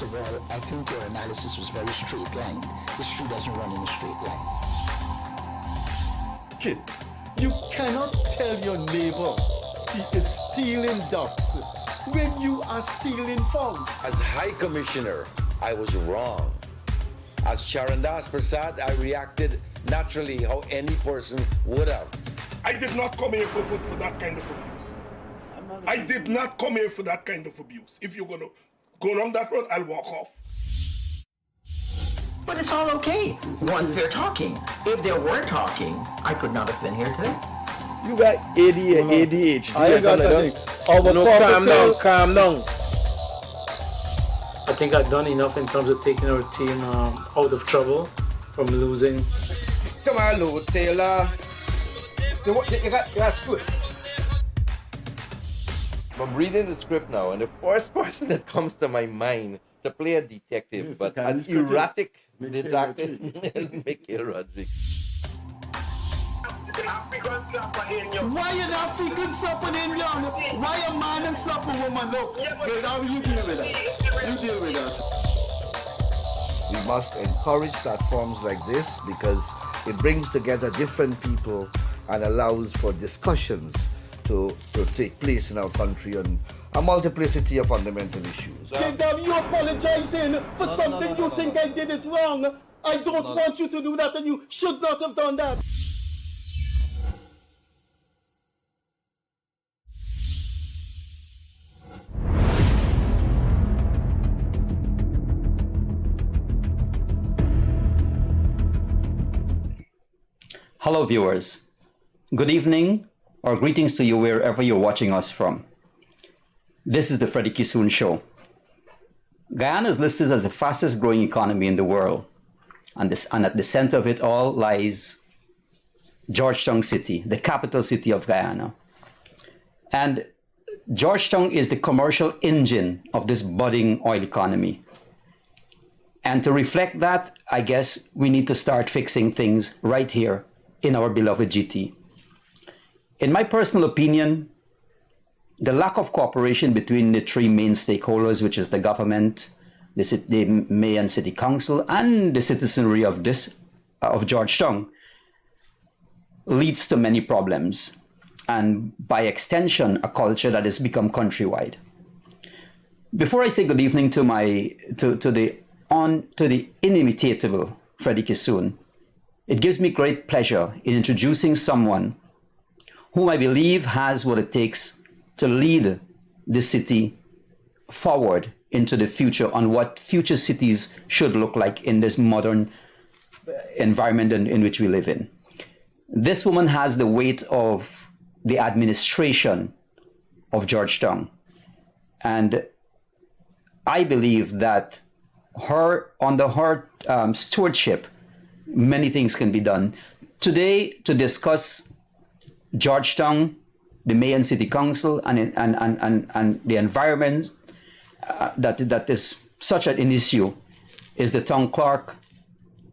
First of all, I think your analysis was very straight line. History doesn't run in a straight line. Kid, you cannot tell your neighbor he is stealing ducks when you are stealing frogs. As High Commissioner, I was wrong. As Candacia Persaud, I reacted naturally how any person would have. I did not come here for that kind of abuse. I did not come here for that kind of abuse. If you're going to go along that road, I'll walk off. But it's all okay once they're talking. If they weren't talking, I could not have been here today. You got ADHD. I got that thing. Calm down. I think I've done enough in terms of taking our team out of trouble from losing. Come on, Lou Taylor. That's good. I'm reading the script now, and the first person that comes to my mind to play a detective, Yes, but an an erratic Mikhail detective is Mikhail Rodriguez. Why an African slap an Indian? Why a man and slap a woman? Look, how you deal with that? You deal with that. We must encourage platforms like this because it brings together different people and allows for discussions to take place in our country on a multiplicity of fundamental issues. You apologizing for something you think I did is wrong. I don't want you to do that, and you should not have done that. Hello viewers, good evening or greetings to you wherever you're watching us from. This is the Freddie Kissoon Show. Guyana is listed as the fastest growing economy in the world, and at the center of it all lies Georgetown City, the capital city of Guyana. And Georgetown is the commercial engine of this budding oil economy. And to reflect that, I guess we need to start fixing things right here in our beloved GT. In my personal opinion, the lack of cooperation between the three main stakeholders, which is the government, the mayor and city council, and the citizenry of Georgetown, leads to many problems, and by extension, a culture that has become countrywide. Before I say good evening to the inimitable Freddie Kissoon, it gives me great pleasure in introducing someone whom I believe has what it takes to lead the city forward into the future on what future cities should look like in this modern environment in which we live in. This woman has the weight of the administration of Georgetown. And I believe that under her stewardship, many things can be done. Today, to discuss Georgetown, the mayor and city council, and the environment that is such an issue, is the town clerk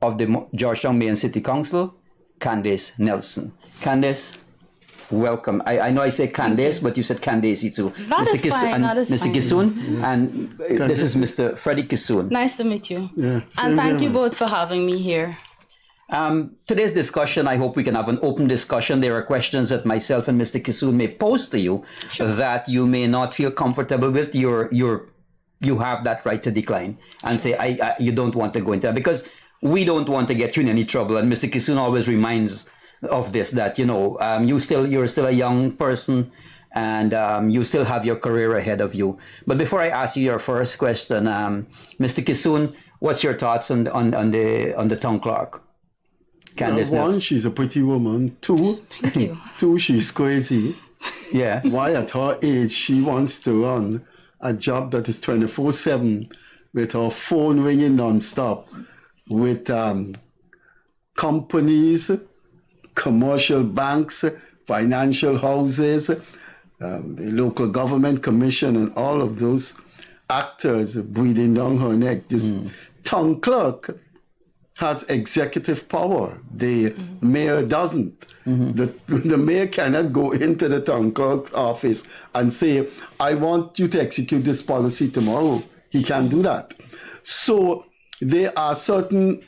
of the Georgetown Mayor and City Council, Candacia Nelson. Candace, welcome. I know I say Candace, but you said Candacia too. Mr. Kissoon, and this is Mr. Freddie Kissoon. Nice to meet you. Yeah, and thank you both for having me here. Today's discussion, I hope we can have an open discussion. There are questions that myself and Mr. Kissoon may pose to you that you may not feel comfortable with. You have that right to decline and say you don't want to go into that, because we don't want to get you in any trouble. And Mr. Kissoon always reminds of this, that you're still a young person, and you still have your career ahead of you. But before I ask you your first question, Mr. Kissoon, what's your thoughts on the town clerk? One, she's a pretty woman. Two, she's crazy. Yeah. Why at her age she wants to run a job that is 24/7 with her phone ringing non-stop, with companies, commercial banks, financial houses, the local government commission, and all of those actors breathing down her neck. This town clerk has executive power. The mayor doesn't. The mayor cannot go into the town clerk's office and say, I want you to execute this policy tomorrow. He can't do that. So there are certain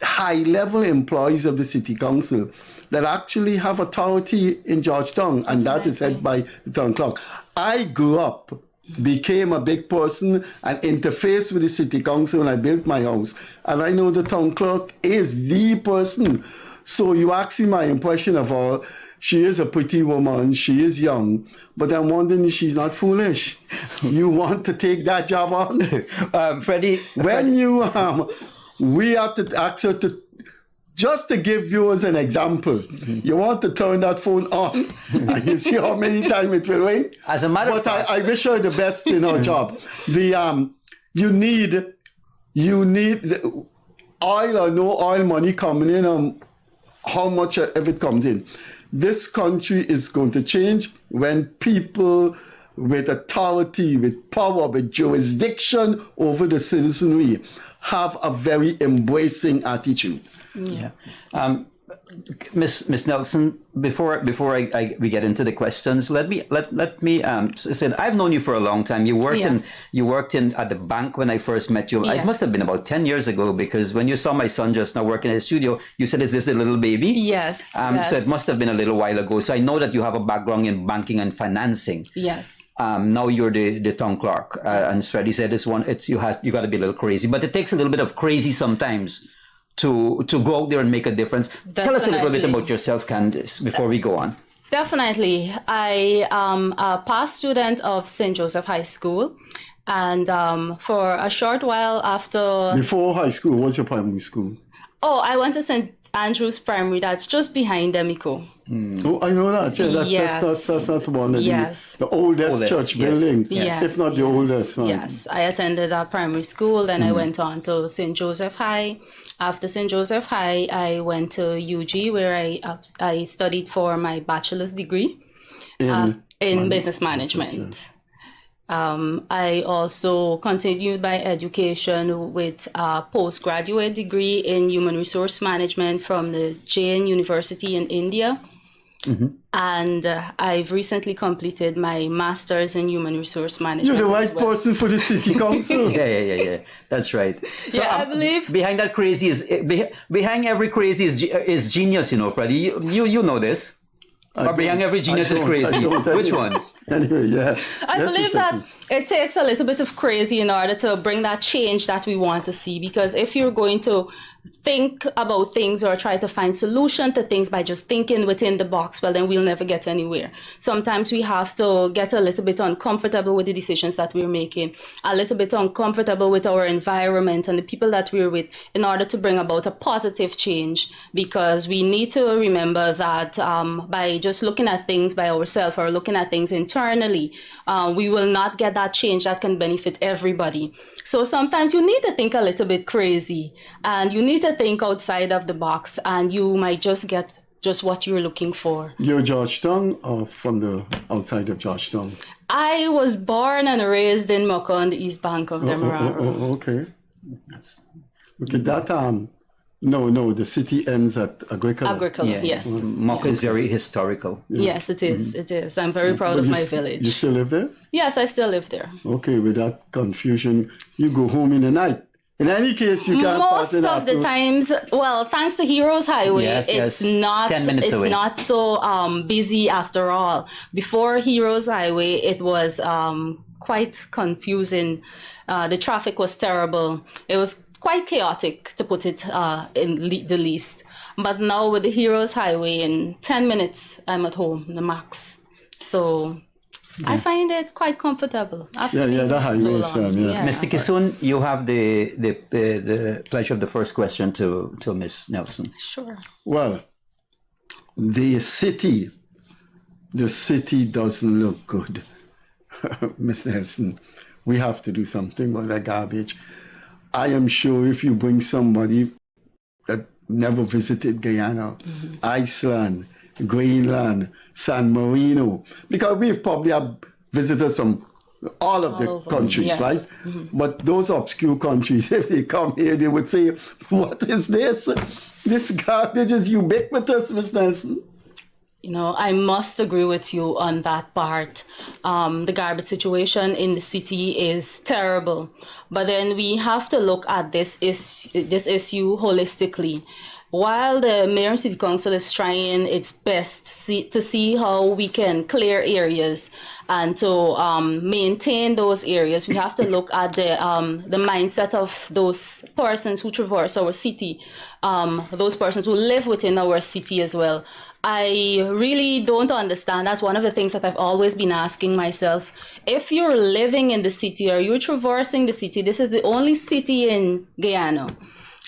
high-level employees of the city council that actually have authority in Georgetown, and that is headed by the town clerk. I grew up, became a big person, and interfaced with the city council when I built my house. And I know the town clerk is the person. So you ask me my impression of her. She is a pretty woman. She is young. But I'm wondering if she's not foolish. You want to take that job on? Freddie? When you, we have to ask her to, just to give viewers an example, you want to turn that phone on and you see how many times it will ring. As a matter of fact, I wish her the best in her job. You need the oil or no oil money coming in, how much of it comes in. This country is going to change when people with authority, with power, with jurisdiction over the citizenry have a very embracing attitude. Yeah. Miss Nelson, before we get into the questions, let me say I've known you for a long time. You worked in at the bank when I first met you. Yes. It must have been about 10 years ago, because when you saw my son just now working in the studio, you said, "Is this a little baby?" Yes. So it must have been a little while ago. So I know that you have a background in banking and financing. Yes. Now you're the town clerk, and Freddie said you got to be a little crazy, but it takes a little bit of crazy sometimes to go out there and make a difference. Definitely. Tell us a little bit about yourself, Candace, before we go on. Definitely. I am a past student of St. Joseph High School. And for a short while after... Before high school, what's your primary school? Oh, I went to St. Andrew's Primary. That's just behind Demico. Oh, I know that. Yeah, that's not one of the oldest church building, if not the oldest one. Yes, I attended a primary school, then I went on to St. Joseph High. After St. Joseph High, I went to UG, where I studied for my bachelor's degree in business management. I also continued my education with a postgraduate degree in human resource management from the Jain University in India. Mm-hmm. And I've recently completed my master's in human resource management. You're the right person for the city council. Yeah. That's right. So I believe behind that crazy behind every crazy is genius. You know, Freddie. You know this. Or behind every genius is crazy. Which one? Anyway, yeah. I believe that it takes a little bit of crazy in order to bring that change that we want to see. Because if you're going to think about things or try to find solution to things by just thinking within the box, well, then we'll never get anywhere. Sometimes we have to get a little bit uncomfortable with the decisions that we're making, a little bit uncomfortable with our environment and the people that we're with in order to bring about a positive change. Because we need to remember that by just looking at things by ourselves or looking at things internally, we will not get that change that can benefit everybody. So sometimes you need to think a little bit crazy and you need to think outside of the box, and you might just get just what you're looking for. You're Georgetown or from the outside of Georgetown? I was born and raised in Mocha on the east bank of Demerara. Okay. Okay, that no, the city ends at Agricola. Agricola, yes. Mocha is very historical. Yes, it is. It is. I'm very proud of my village. You still live there? Yes, I still live there. Okay, with that confusion, you go home in the night. In any case, you can't pass it most of the times, well, thanks to Heroes Highway, it's not 10 minutes away. Not so busy after all. Before Heroes Highway, it was quite confusing. The traffic was terrible. It was quite chaotic, to put it in the least. But now with the Heroes Highway, in 10 minutes, I'm at home, the max. So I find it quite comfortable. The highway is Mr. Kissoon, you have the pleasure of the first question to Ms. Nelson. Sure. Well, the city doesn't look good. Ms. Nelson, we have to do something about that garbage. I am sure if you bring somebody that never visited Guyana, Iceland, Greenland, San Marino, because we've probably have visitors from all of the countries, right? Mm-hmm. But those obscure countries, if they come here, they would say, what is this? This garbage is ubiquitous, Ms. Nelson. I must agree with you on that part. The garbage situation in the city is terrible. But then we have to look at this issue holistically. While the Mayor and City Council is trying its best to see how we can clear areas and to maintain those areas, we have to look at the mindset of those persons who traverse our city, those persons who live within our city as well. I really don't understand. That's one of the things that I've always been asking myself. If you're living in the city or you're traversing the city, this is the only city in Guyana,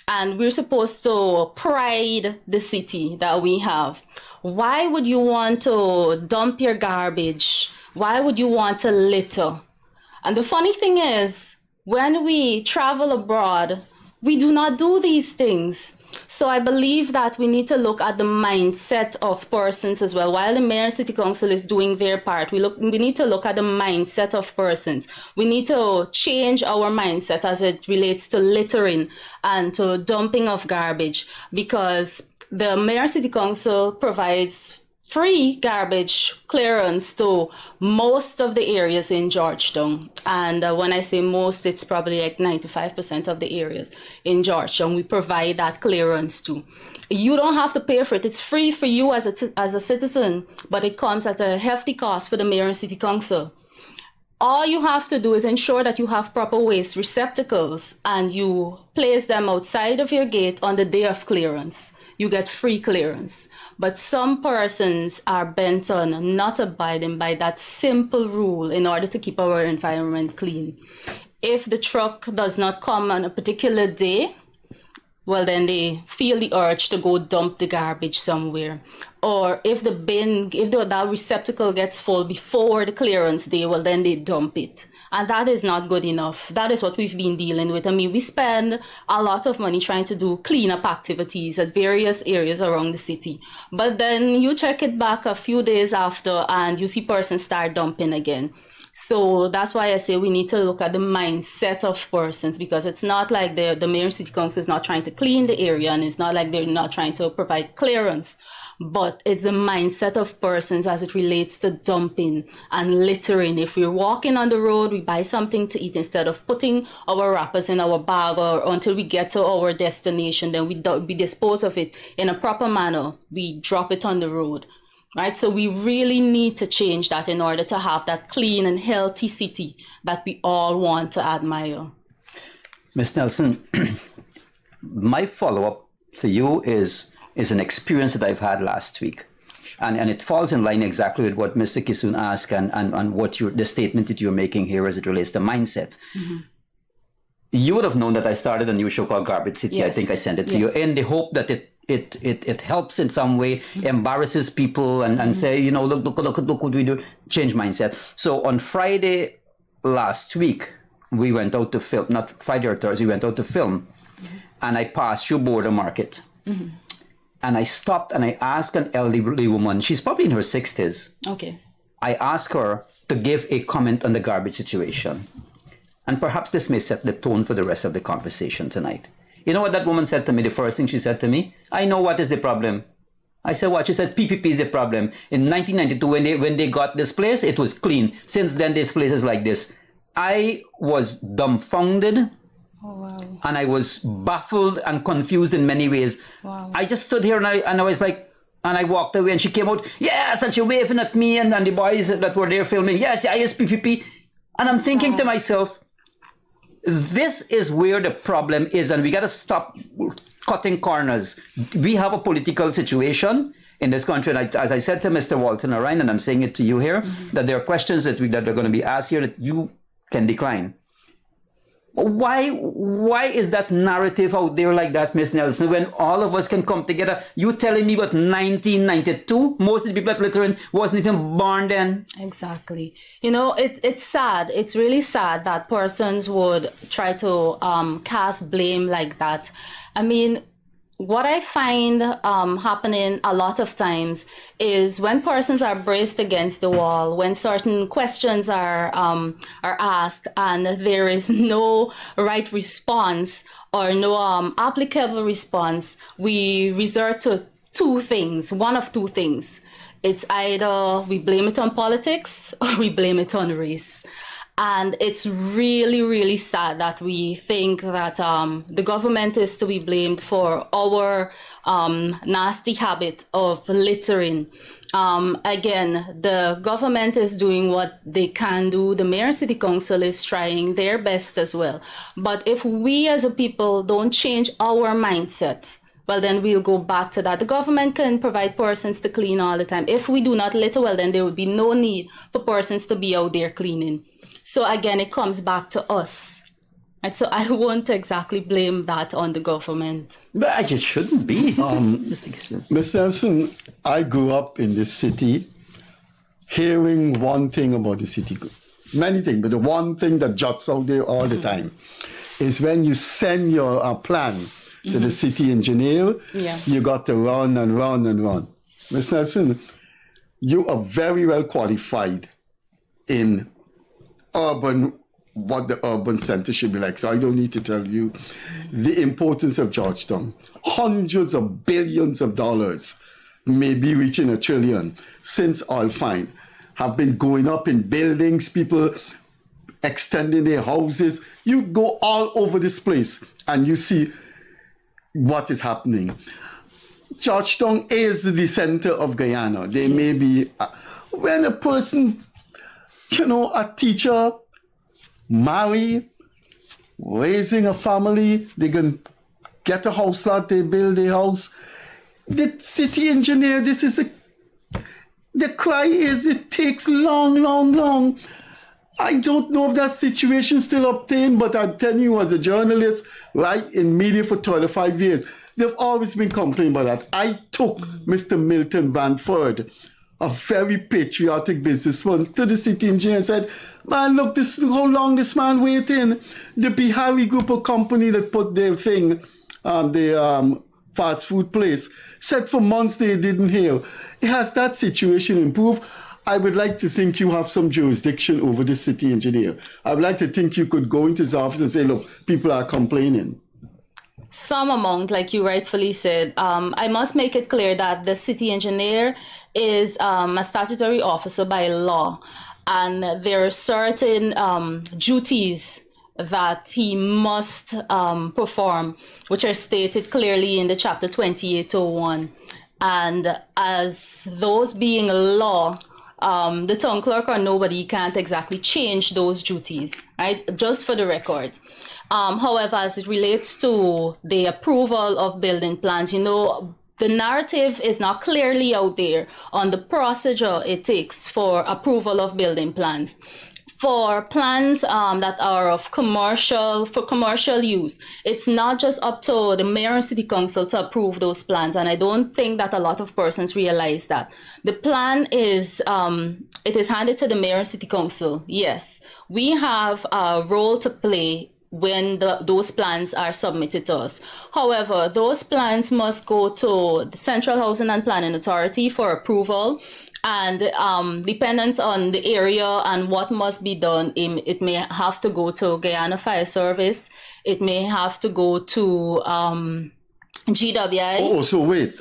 and we're supposed to pride the city that we have. Why would you want to dump your garbage? Why would you want to litter? And the funny thing is, when we travel abroad, we do not do these things. So I believe that we need to look at the mindset of persons as well. While the Mayor and City Council is doing their part, we need to look at the mindset of persons. We need to change our mindset as it relates to littering and to dumping of garbage, because the Mayor and City Council provides free garbage clearance to most of the areas in Georgetown. And when I say most, it's probably like 95% of the areas in Georgetown we provide that clearance to. You don't have to pay for it. It's free for you as a citizen, but it comes at a hefty cost for the Mayor and City Council. All you have to do is ensure that you have proper waste receptacles and you place them outside of your gate on the day of clearance. You get free clearance. But some persons are bent on not abiding by that simple rule in order to keep our environment clean. If the truck does not come on a particular day, well, then they feel the urge to go dump the garbage somewhere. Or if that receptacle gets full before the clearance day, well, then they dump it. And that is not good enough. That is what we've been dealing with. I mean, we spend a lot of money trying to do cleanup activities at various areas around the city. But then you check it back a few days after and you see persons start dumping again. So that's why I say we need to look at the mindset of persons, because it's not like the Mayor and City Council is not trying to clean the area, and it's not like they're not trying to provide clearance. But it's the mindset of persons as it relates to dumping and littering. If we're walking on the road, we buy something to eat, instead of putting our wrappers in our bag or until we get to our destination, then we dispose of it in a proper manner. We drop it on the road, right? So we really need to change that in order to have that clean and healthy city that we all want to admire. Ms. Nelson, my follow-up to you is an experience that I've had last week. And it falls in line exactly with what Mr. Kissoon asked and what the statement that you're making here as it relates to mindset. Mm-hmm. You would have known that I started a new show called Garbage City. Yes. I think I sent it to you in the hope that it helps in some way, embarrasses people and say, look what we do, change mindset. So on Friday last week, we went out to film, not Friday or Thursday, we went out to film, and I passed through Border Market. Mm-hmm. And I stopped and I asked an elderly woman, she's probably in her 60s. Okay. I asked her to give a comment on the garbage situation. And perhaps this may set the tone for the rest of the conversation tonight. You know what that woman said to me? The first thing she said to me, I know what is the problem. I said, what? She said, PPP is the problem. In 1992, when they got this place, it was clean. Since then, this place is like this. I was dumbfounded. Oh, wow. And I was baffled and confused in many ways. Wow. I just stood here and I was like, and I walked away and she came out, yes, and she waving at me and the boys that were there filming, yes, PPP. And I'm thinking to myself, this is where the problem is, and we got to stop cutting corners. We have a political situation in this country, and as I said to Mr. Walton Orion, and I'm saying it to you here, that there are questions that are going to be asked here that you can decline. Why is that narrative out there like that, Ms. Nelson, when all of us can come together? You telling me about 1992? Most of the people at littering wasn't even born then. Exactly. It's sad. It's really sad that persons would try to cast blame like that. I mean, what I find happening a lot of times is when persons are braced against the wall, when certain questions are asked and there is no right response or no applicable response, we resort to one of two things. It's either we blame it on politics or we blame it on race. And it's really, really sad that we think that the government is to be blamed for our nasty habit of littering. Again, the government is doing what they can do. The mayor and city council is trying their best as well. But if we as a people don't change our mindset, well, then we'll go back to that. The government can provide persons to clean all the time. If we do not litter, well, then there would be no need for persons to be out there cleaning. So again, it comes back to us. And so I won't exactly blame that on the government. But it shouldn't be. Mr. Kissoon. Ms. Nelson, I grew up in this city hearing one thing about the city. Many things, but the one thing that jots out there all the time is when you send your plan to the city engineer, you got to run and run and run. Ms. Nelson, you are very well qualified in what the urban center should be like. So I don't need to tell you the importance of Georgetown. Hundreds of billions of dollars, maybe reaching $1 trillion, since oil find, have been going up in buildings, people extending their houses. You go all over this place and you see what is happening. Georgetown is the center of Guyana. There may be, when a person, a teacher, marry, raising a family, they can get a house lot, they build a house. The city engineer, this is the cry is it takes long. I don't know if that situation still obtained, but I'm telling you as a journalist, right in media for 25 years, they've always been complaining about that. I took Mr. Milton Bamford, a very patriotic businessman, to the city engineer and said, man, look, how long this man waiting. The Bihari group of company that put their thing, the fast food place, said for months they didn't hear. Has that situation improved? I would like to think you have some jurisdiction over the city engineer. I would like to think you could go into his office and say, look, people are complaining. Some amount, like you rightfully said. I must make it clear that the city engineer is a statutory officer by law, and there are certain duties that he must perform, which are stated clearly in the chapter 2801. And as those being a law, the town clerk or nobody can't exactly change those duties, right? Just for the record. However, as it relates to the approval of building plans, the narrative is not clearly out there on the procedure it takes for approval of building plans. For plans that are of commercial use, it's not just up to the mayor and city council to approve those plans, and I don't think that a lot of persons realize that. The plan is, it is handed to the mayor and city council. Yes, we have a role to play when those plans are submitted to us. However, those plans must go to the Central Housing and Planning Authority for approval. And dependent on the area and what must be done, it may have to go to Guyana Fire Service. It may have to go to GWI. Oh, so wait.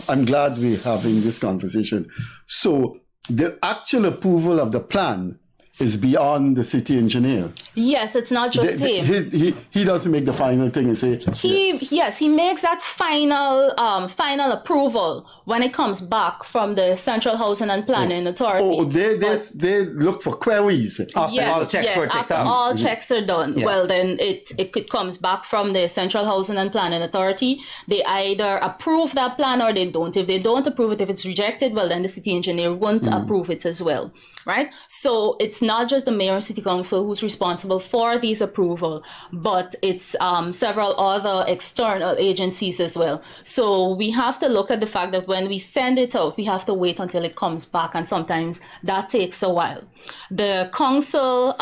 I'm glad we're having this conversation. So the actual approval of the plan is beyond the city engineer. Yes, it's not just him. He doesn't make the final thing and say. He makes that final approval when it comes back from the Central Housing and Planning Authority. Oh, they look for queries. After all checks were taken. All checks are done. Yeah. Well, then it comes back from the Central Housing and Planning Authority. They either approve that plan or they don't. If they don't approve it, if it's rejected, well, then the city engineer won't approve it as well. Right? So it's not just the mayor and city council who's responsible for these approval, but it's several other external agencies as well. So we have to look at the fact that when we send it out, we have to wait until it comes back, and sometimes that takes a while. The council,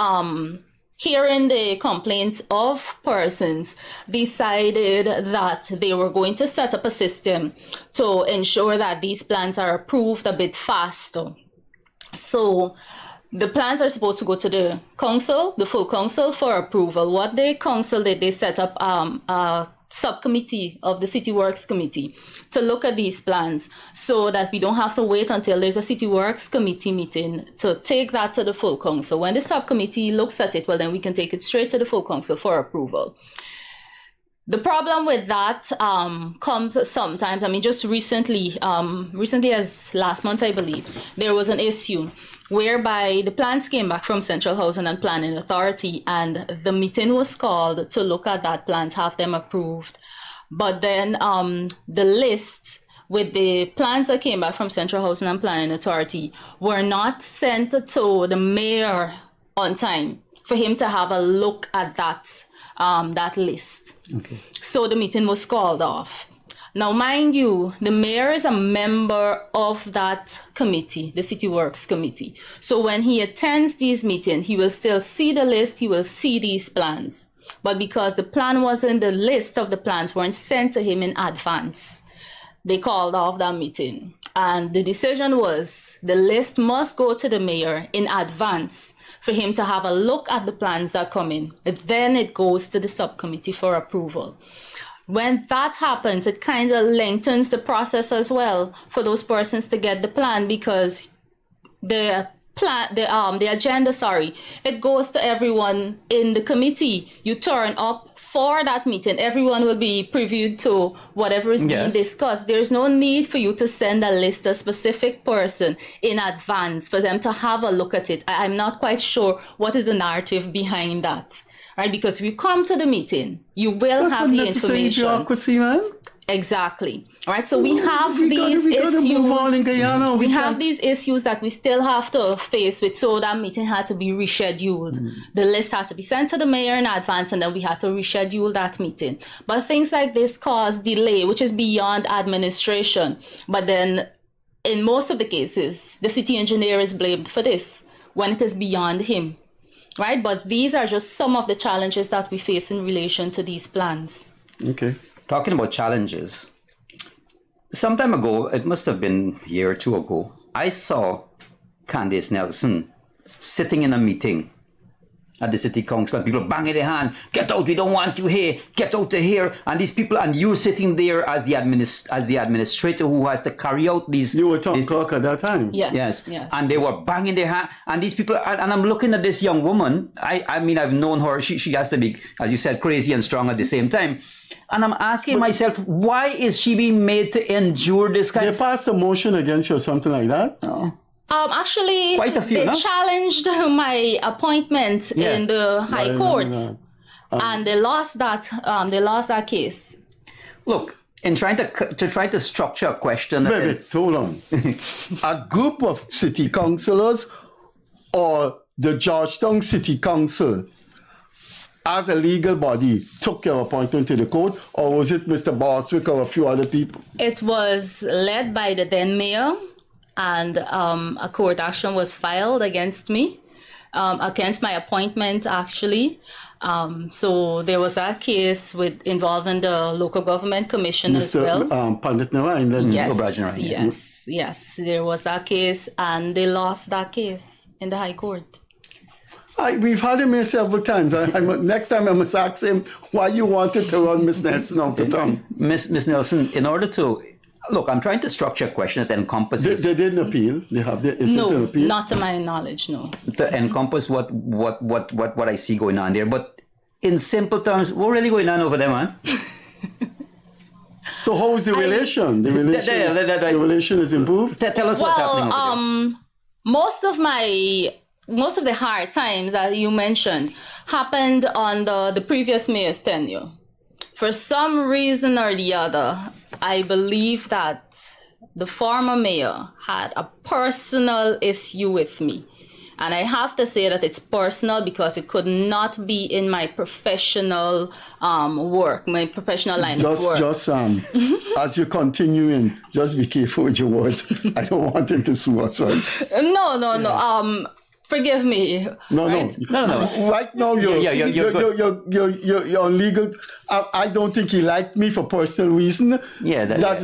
hearing the complaints of persons, decided that they were going to set up a system to ensure that these plans are approved a bit faster. So the plans are supposed to go to the council, the full council, for approval. What the council did, they set up a subcommittee of the City Works Committee to look at these plans so that we don't have to wait until there's a City Works Committee meeting to take that to the full council. When the subcommittee looks at it, well, then we can take it straight to the full council for approval. The problem with that comes sometimes, I mean, just recently as last month, I believe, there was an issue whereby the plans came back from Central Housing and Planning Authority, and the meeting was called to look at that plans, have them approved. But then the list with the plans that came back from Central Housing and Planning Authority were not sent to the mayor on time for him to have a look at that list. Okay. So the meeting was called off. Now, mind you, the mayor is a member of that committee, the City Works Committee. So when he attends these meetings, he will still see the list, he will see these plans. But because the plan wasn't, the list of the plans weren't sent to him in advance, they called off that meeting. And the decision was the list must go to the mayor in advance for him to have a look at the plans that come in. Then it goes to the subcommittee for approval. When that happens, it kind of lengthens the process as well for those persons to get the plan, because the agenda, it goes to everyone in the committee. You turn up for that meeting, everyone will be previewed to whatever is being discussed. There's no need for you to send a list, a specific person in advance for them to have a look at it. I'm not quite sure what is the narrative behind that. Right, because if you come to the meeting, you will have the information. Bureaucracy, man. Exactly. All right. So we have these issues. Move on in Guyana. We have these issues that we still have to face with. So that meeting had to be rescheduled. The list had to be sent to the mayor in advance, and then we had to reschedule that meeting. But things like this cause delay, which is beyond administration. But then, in most of the cases, the city engineer is blamed for this when it is beyond him. Right, but these are just some of the challenges that we face in relation to these plans. Okay. Talking about challenges, some time ago, it must have been a year or two ago, I saw Candacia Nelson sitting in a meeting at the city council, and people banging their hand, "Get out, we don't want you here, get out of here." And these people, and you sitting there as the administrator who has to carry out these. You were talking Clerk at that time. Yes. And they were banging their hand, and these people, and I'm looking at this young woman. I mean, I've known her. She has to be, as you said, crazy and strong at the same time. And I'm asking myself, why is she being made to endure this kind? They passed a motion against you or something like that. Oh. Actually, quite a few, they challenged my appointment in the High Court, and they lost that. They lost that case. Look, in trying to structure a question. Wait, hold on. A group of city councillors or the Georgetown City Council, as a legal body, took your appointment to the court, or was it Mr. Boswick or a few other people? It was led by the then mayor. And a court action was filed against me, against my appointment, actually. So there was that case involving the local government commission as well. Pandit Narayan, then Yes, there was that case, and they lost that case in the High Court. We've had him here several times. Next time I must ask him why you wanted to run Miss Nelson out of town. Miss Nelson, in order to... Look, I'm trying to structure a question that encompasses... They didn't appeal? No, not to my knowledge, no. To encompass what I see going on there. But in simple terms, what's really going on over there, man? So how is the relation? The relation is improved? Tell us what's happening over there. Most of the hard times that you mentioned happened on the previous mayor's tenure. For some reason or the other, I believe that the former mayor had a personal issue with me. And I have to say that it's personal because it could not be in my professional work, my professional line of work. As you're continuing, just be careful with your words. I don't want him to sue us. No. Forgive me. No. Right now, you're legal. I don't think he liked me for personal reason. That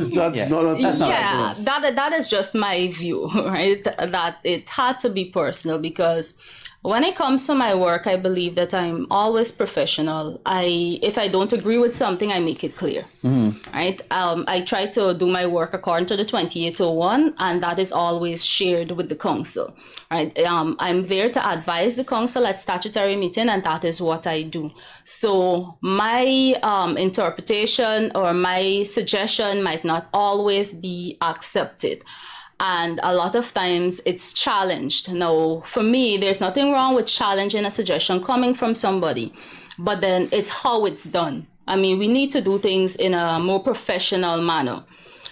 is just my view, right? That it had to be personal because When it comes to my work, I believe that I'm always professional. If I don't agree with something, I make it clear. Right? I try to do my work according to the 2801, and that is always shared with the council. Right? I'm there to advise the council at statutory meeting, and that is what I do. So my interpretation or my suggestion might not always be accepted. And a lot of times it's challenged. Now, for me, there's nothing wrong with challenging a suggestion coming from somebody, but then it's how it's done. I mean, we need to do things in a more professional manner,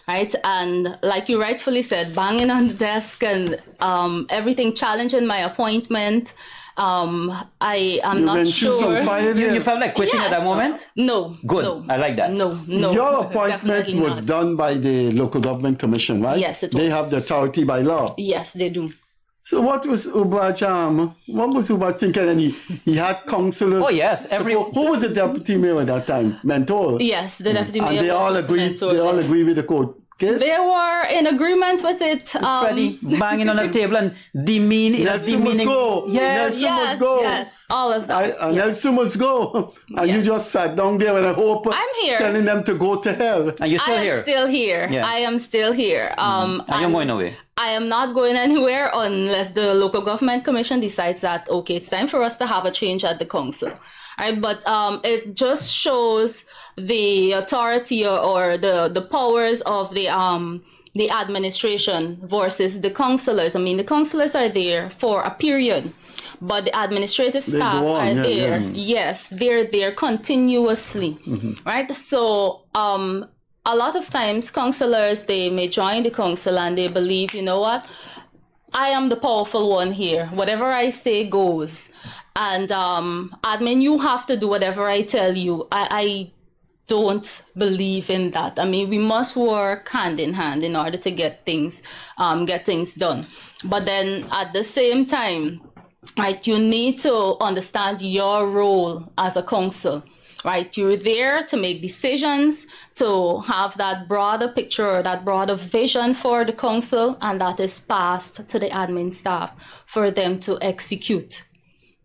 right? And like you rightfully said, banging on the desk and everything, challenging my appointment. I am not sure. You felt like quitting at that moment? No. Good. No, I like that. No. Your appointment definitely was not. done by the local government commission, right? Yes, it They was. have the authority by law. Yes, they do. So what was Ubaj thinking? And he had councillors. Oh yes, Who was the deputy mayor at that time? Mentor. Yes, the deputy mayor. And they all was the agreed. mentor They all there. agree with the court case. They were in agreement with it. Freddie banging on the table and demeaning. Nelson must go. Yes. Nelson must go. Yes, all of that. And Nelson must go. And you just sat down there with a hope, I'm here. telling them to go to hell. And you're still I am here. still here. Yes. I am still here. And you're going away. I am not going anywhere unless the local government commission decides that, okay, it's time for us to have a change at the council. Right? But it just shows the authority or the powers of the administration versus the councillors. I mean, the councillors are there for a period, but the administrative staff are there. Yes, they're there continuously, right? So a lot of times councillors, they may join the council and they believe, you know what, I am the powerful one here. Whatever I say goes. And admin, you have to do whatever I tell you. I don't believe in that. I mean, we must work hand in hand in order to get things done. But then at the same time, right, you need to understand your role as a council. Right, you're there to make decisions, to have that broader picture, that broader vision for the council, and that is passed to the admin staff for them to execute.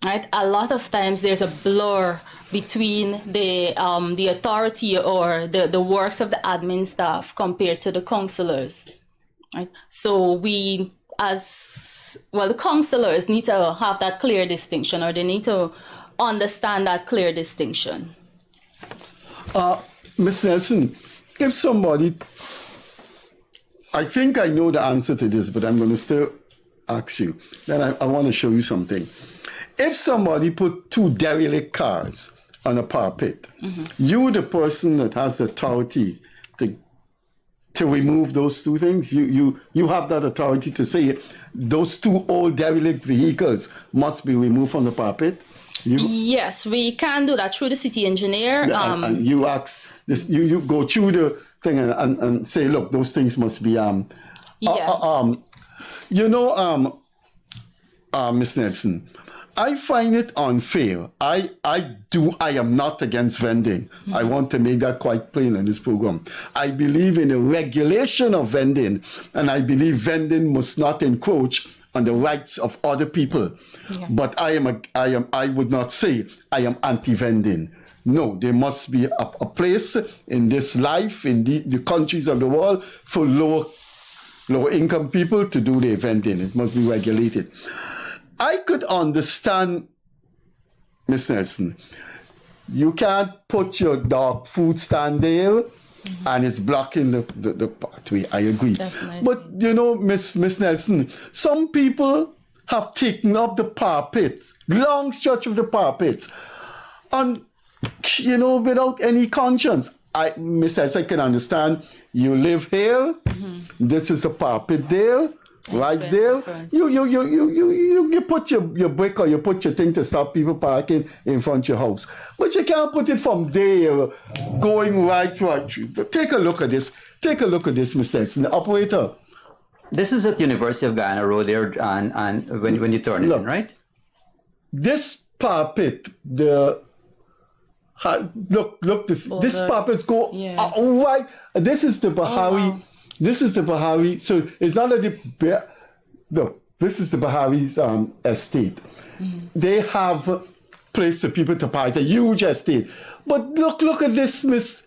Right, a lot of times there's a blur between the authority or the works of the admin staff compared to the councillors. Right, so we the councillors need to have that clear distinction, or they need to understand that clear distinction. Ms. Nelson, if somebody, I think I know the answer to this, but I'm going to still ask you. Then I want to show you something. If somebody put two derelict cars on a parapet, you, the person that has the authority to remove those two things, you have that authority to say those two old derelict vehicles must be removed from the parapet? Yes, we can do that through the city engineer. And you ask this, you go through the thing and say, look, those things must be Ms. Nelson, I find it unfair. I am not against vending. I want to make that quite plain in this program. I believe in the regulation of vending, and I believe vending must not encroach on the rights of other people. Yeah. But I would not say I am anti-vending. No, there must be a place in this life, in the countries of the world, for lower income people to do their vending. It must be regulated. I could understand, Ms. Nelson, you can't put your dog food stand there and it's blocking the pathway. I agree. Definitely. But, you know, Miss Nelson, some people have taken up the parapets, long stretch of the parapets, and, you know, without any conscience. Miss Nelson, I can understand, you live here, this is the parapet there, right there. You put your brick or you put your thing to stop people parking in front of your house. But you can't put it from there, going right. Take a look at this. Take a look at this, Mr. Nelson. The operator. This is at University of Guyana Road there, and when you turn it in, right? This parapet, this parapet go right. This is the Bahari. Oh, wow. This is the Bahari. So it's not that the this is the Bahari's estate. They have place for people to park. It's a huge estate. But look at this, Miss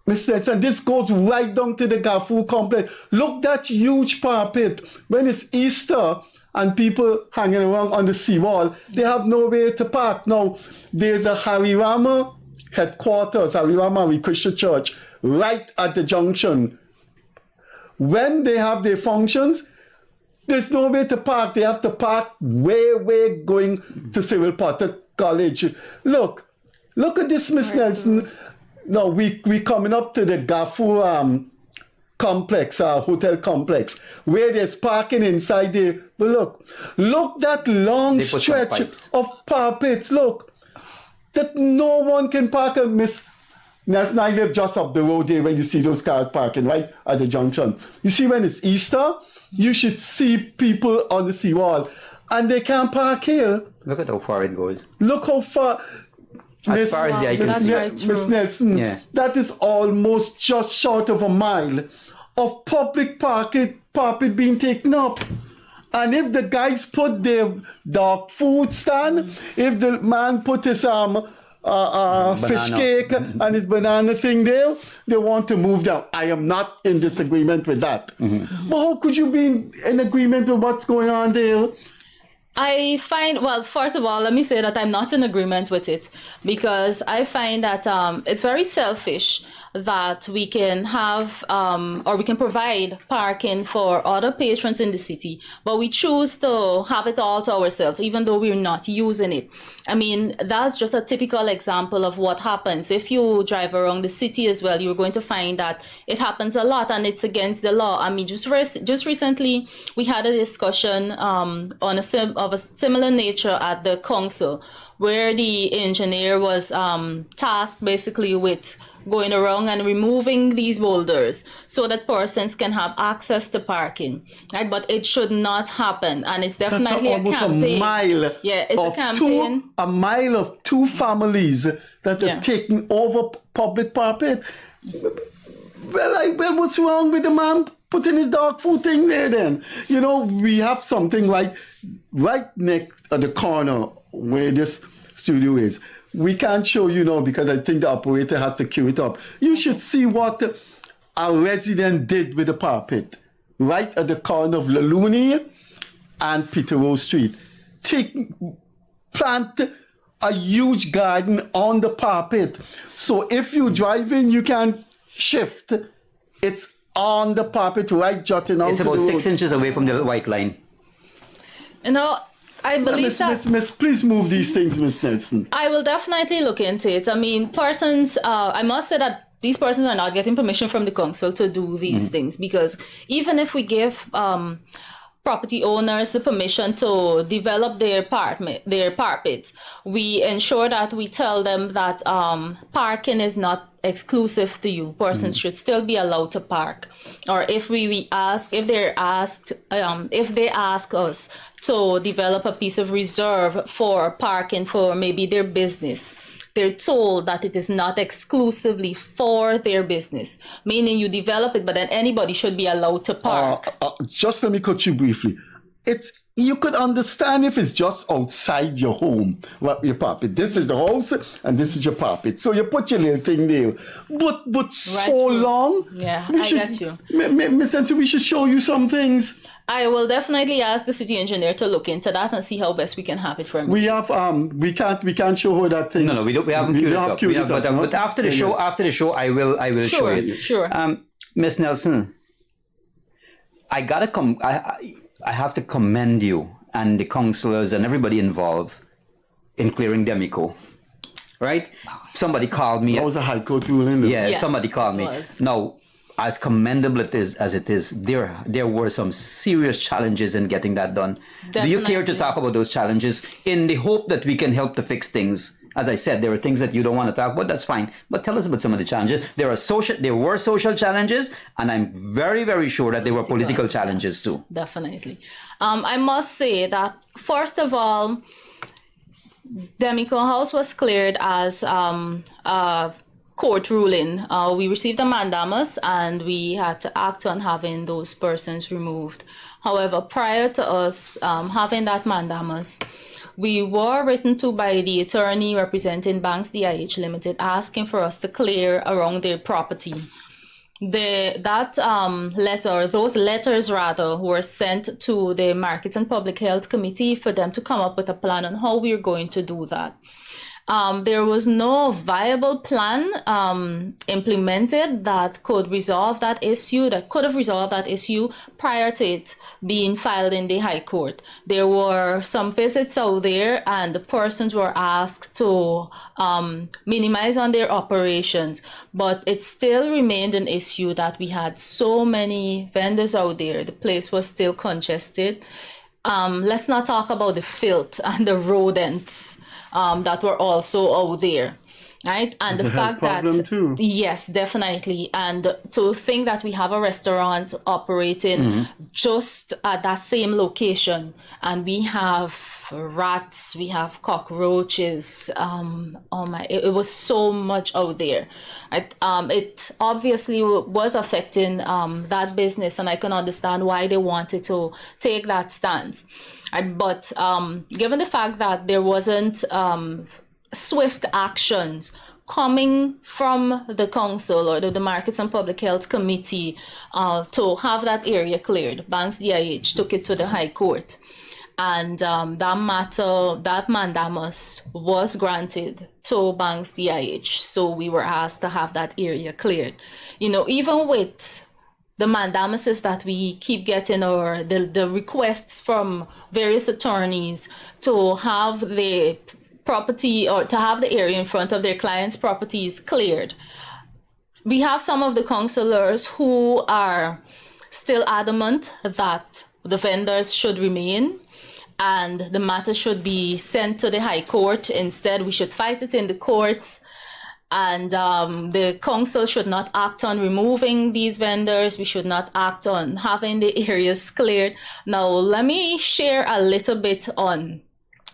Nelson. This goes right down to the Gafu complex. Look, that huge parapet. When it's Easter and people hanging around on the seawall, they have nowhere to park. Now, there's a Harirama headquarters, Harirama Christian Church, right at the junction. When they have their functions, there's nowhere to park. They have to park way going to Cyril Potter College. Look at this, Miss Nelson. Now we coming up to the Gafu complex, hotel complex, where there's parking inside there. But look that long stretch of parapets. Look, that no one can park. Miss Nelson, I live just up the road there when you see those cars parking right at the junction. You see, when it's Easter, you should see people on the seawall, and they can't park here. Look at how far it goes. Look how far. As far as the eye can see. Miss Nelson, that is almost just short of a mile of public parking being taken up. And if the guys put their dog food stand, if the man put his fish cake and his banana thing there, they want to move down. I am not in disagreement with that. But how could you be in agreement with what's going on there? I find, well, first of all, let me say that I'm not in agreement with it, because I find that it's very selfish that we can have or we can provide parking for other patrons in the city, but we choose to have it all to ourselves, even though we're not using it. I mean, that's just a typical example of what happens. If you drive around the city as well, you're going to find that it happens a lot, and it's against the law. I mean, just recently, we had a discussion of a similar nature at the council, where the engineer was tasked basically with going around and removing these boulders so that persons can have access to parking, right? But it should not happen, and it's definitely almost a campaign. A mile. Yeah, it's a campaign. A mile of two families that are taking over public parapet. Well, what's wrong with the man putting his dog food thing there then? You know, we have something right next at the corner where this studio is. We can't show you now because I think the operator has to queue it up. You should see what a resident did with the parapet right at the corner of Laluni and Peter Rose Street. Plant a huge garden on the parapet. So if you drive in, you can shift. It's on the parapet, right, jutting out. It's about 6 inches away from the white line. You know, I believe Miss, please move these things, Miss Nelson. I will definitely look into it. I mean, persons, I must say that these persons are not getting permission from the council to do these things, because even if we give property owners the permission to develop their parapet, we ensure that we tell them that parking is not exclusive to you. Persons should still be allowed to park. Or if they ask us to develop a piece of reserve for parking for maybe their business, they're told that it is not exclusively for their business, meaning you develop it, but then anybody should be allowed to park. Just let me cut you briefly. You could understand if it's just outside your home, your parapet. This is the house and this is your parapet. So you put your little thing there. But so long. Yeah, I get you. Miss Nelson, we should show you some things. I will definitely ask the city engineer to look into that and see how best we can have it for me. We have we can't show her that thing. No, we haven't queued it up. But after the show, I will show it. Sure. Miss Nelson, I have to commend you and the councillors and everybody involved in clearing Demico. Right? Somebody called me. That was a High Court ruling. Yeah, yes, somebody called me. Now, as commendable as it is, there were some serious challenges in getting that done. Definitely. Do you care to talk about those challenges in the hope that we can help to fix things? As I said, there are things that you don't want to talk about. That's fine. But tell us about some of the challenges. There were social challenges, and I'm very, very sure that there were political challenges too. Definitely. I must say that, first of all, Demico House was cleared as court ruling. We received a mandamus and we had to act on having those persons removed. However, prior to us having that mandamus, we were written to by the attorney representing Banks DIH Limited asking for us to clear around their property. Those letters were sent to the Markets and Public Health Committee for them to come up with a plan on how we are going to do that. There was no viable plan implemented that could resolve that issue, that could have resolved that issue prior to it being filed in the High Court. There were some visits out there and the persons were asked to minimize on their operations, but it still remained an issue that we had so many vendors out there. The place was still congested. Let's not talk about the filth and the rodents that were also out there, right? And the fact that too. Yes, definitely. And to think that we have a restaurant operating just at that same location, and we have rats, we have cockroaches. It was so much out there. It obviously was affecting that business, and I can understand why they wanted to take that stance. But given the fact that there wasn't swift actions coming from the council or the Markets and Public Health Committee to have that area cleared, Banks DIH took it to the High Court. And that mandamus was granted to Banks DIH. So we were asked to have that area cleared. Even with the mandamuses that we keep getting, or the requests from various attorneys to have the property or to have the area in front of their clients' properties cleared. We have some of the councillors who are still adamant that the vendors should remain and the matter should be sent to the High Court. Instead, we should fight it in the courts. And the council should not act on removing these vendors. We should not act on having the areas cleared. Now, let me share a little bit on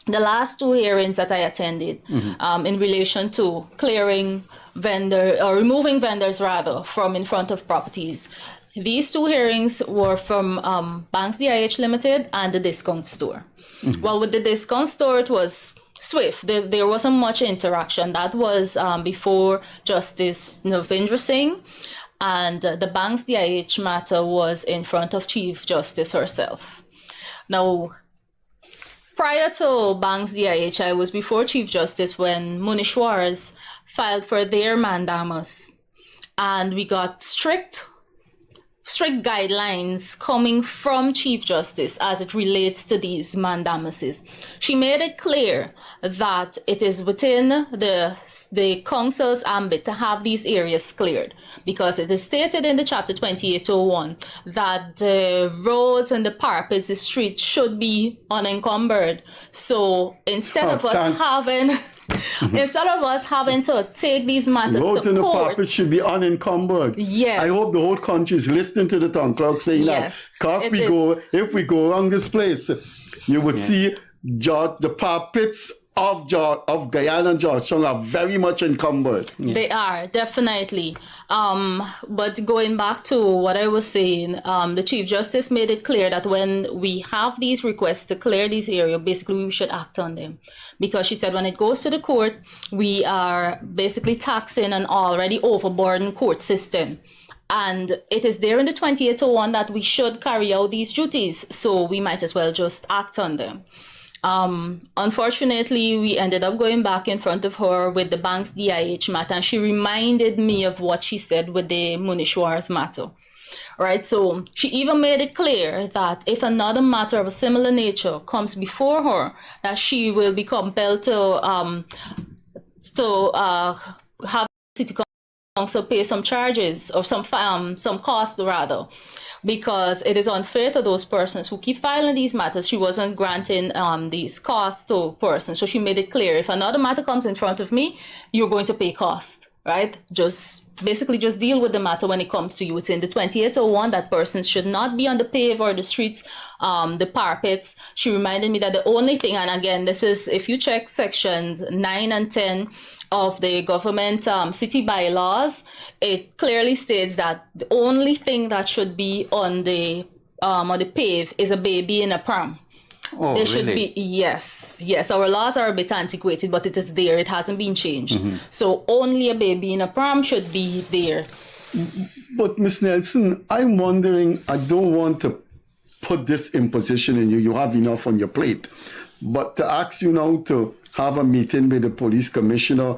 the last two hearings that I attended in relation to clearing removing vendors from in front of properties. These two hearings were from Banks DIH Limited and the discount store. Well, with the discount store, it was swift. There wasn't much interaction. That was before Justice Navindra Singh, and the Banks DIH matter was in front of Chief Justice herself. Now, prior to Banks DIH, I was before Chief Justice when Munishwars filed for their mandamus, and we got strict guidelines coming from Chief Justice as it relates to these mandamuses. She made it clear that it is within the council's ambit to have these areas cleared, because it is stated in the chapter 2801 that the roads and the parapets, the streets should be unencumbered. So instead of us having to take these matters roads to and court, the parapets should be unencumbered. Yes. I hope the whole country is listening to the town clerk saying that. If we go around this place, you would see the parapets of Guyana and Georgetown are very much encumbered. They are, definitely. But going back to what I was saying, the Chief Justice made it clear that when we have these requests to clear these areas, basically we should act on them. Because she said when it goes to the court, we are basically taxing an already overburdened court system. And it is there in the 2801 that we should carry out these duties. So we might as well just act on them. Unfortunately, we ended up going back in front of her with the Banks DIH matter, and she reminded me of what she said with the Munishwars matter. Right, so she even made it clear that if another matter of a similar nature comes before her, that she will be compelled to have the city council pay some charges or some cost rather, because it is unfair to those persons who keep filing these matters. She wasn't granting these costs to persons, so she made it clear if another matter comes in front of me, you're going to pay cost, right? Just basically just deal with the matter when it comes to youth. In the 2801, that persons should not be on the pave or the streets, the parapets. She reminded me that the only thing, and again, this is, if you check sections 9 and 10 of the government city bylaws, it clearly states that the only thing that should be on the pave is a baby in a pram. Oh, there really? should be, yes. Our laws are a bit antiquated, but it is there. It hasn't been changed. So only a baby in a pram should be there. But Miss Nelson, I'm wondering, I don't want to put this imposition in you. You have enough on your plate. But to ask you now to have a meeting with the police commissioner,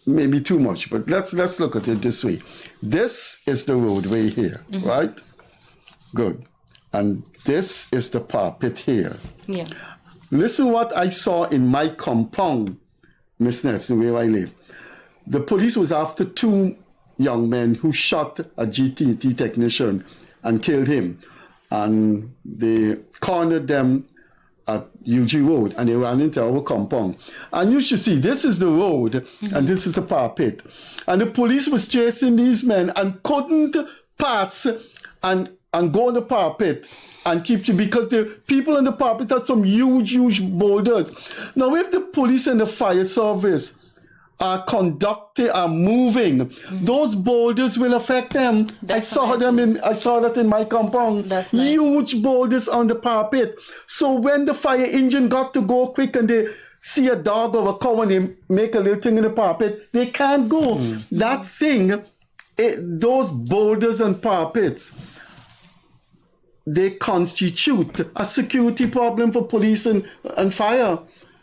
maybe too much. But let's look at it this way. This is the roadway here, right? Good. And this is the parapet here. Yeah. Listen what I saw in my compound, Miss Nelson, where I live. The police was after 2 young men who shot a GTT technician and killed him. And they cornered them at UG Road and they ran into our compound. And you should see, this is the road and this is the parapet. And the police was chasing these men and couldn't pass and go on the parapet and keep you, because the people on the parapet had some huge boulders. Now, if the police and the fire service are moving, those boulders will affect them. Definitely. I saw that in my compound. Definitely. Huge boulders on the parapet. So when the fire engine got to go quick and they see a dog or a cow and they make a little thing in the parapet, they can't go. That thing, those boulders and parapets, they constitute a security problem for police and fire.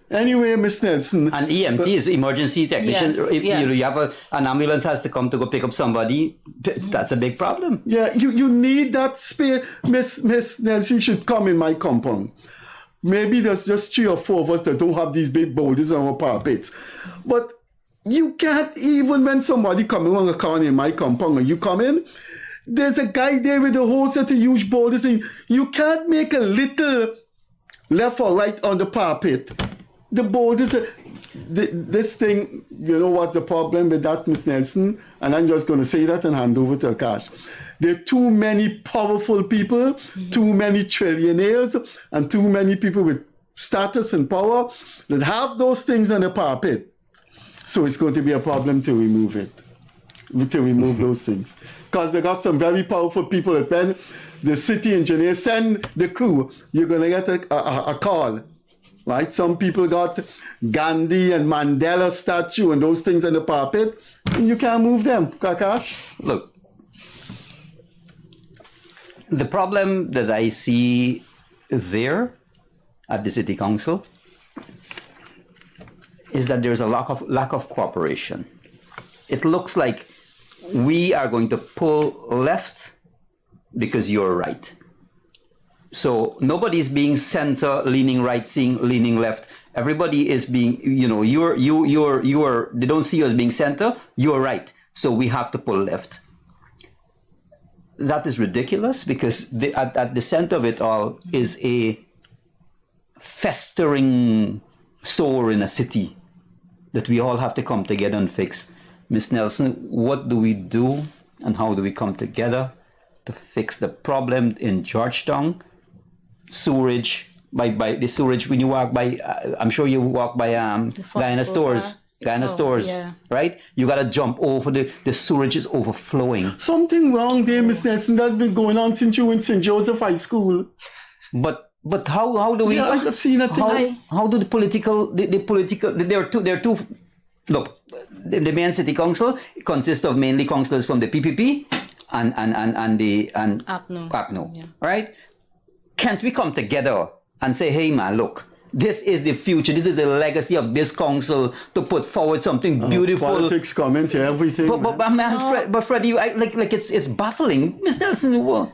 Anyway, Miss Nelson. And EMTs, emergency technicians, if you have an ambulance has to come to go pick up somebody, that's a big problem. Yeah, you need that space. Miss Nelson should come in my compound. Maybe there's just 3 or 4 of us that don't have these big boulders on our parapets. But you can't, even when somebody coming on a car in my compound and you come in, there's a guy there with a whole set of huge boulders, and you can't make a little left or right on the parapet. The boulders, this thing, you know what's the problem with that, Miss Nelson? And I'm just going to say that and hand over to Akash. There are too many powerful people, too many trillionaires, and too many people with status and power that have those things on the parapet. So it's going to be a problem to remove it. To remove those things. Because they got some very powerful people that when the city engineer send the crew, you're going to get a call, right? Some people got Gandhi and Mandela statue and those things on the parapet, and you can't move them. Akash? Look, the problem that I see there at the city council is that there's a lack of cooperation. It looks like we are going to pull left because you're right. So nobody's being center, leaning right, leaning left. Everybody is being, they don't see you as being center, you're right. So we have to pull left. That is ridiculous, because at the center of it all is a festering sore in a city that we all have to come together and fix. Miss Nelson, what do we do and how do we come together to fix the problem in Georgetown? Sewerage, by the sewerage, when you walk by, I'm sure you walk by Guyanese stores, yeah. Right? You got to jump over, the sewerage is overflowing. Something wrong there, Miss Nelson. That's been going on since you went to St. Joseph High School. But how do we? Yeah, I've seen that thing. How do the political? There are two. Look, the main city council consists of mainly councillors from the PPP and APNO. Yeah. Right? Can't we come together and say, hey man, look, this is the future. This is the legacy of this council to put forward something beautiful. Politics comment, everything. But Freddie, it's baffling, Miss Nelson.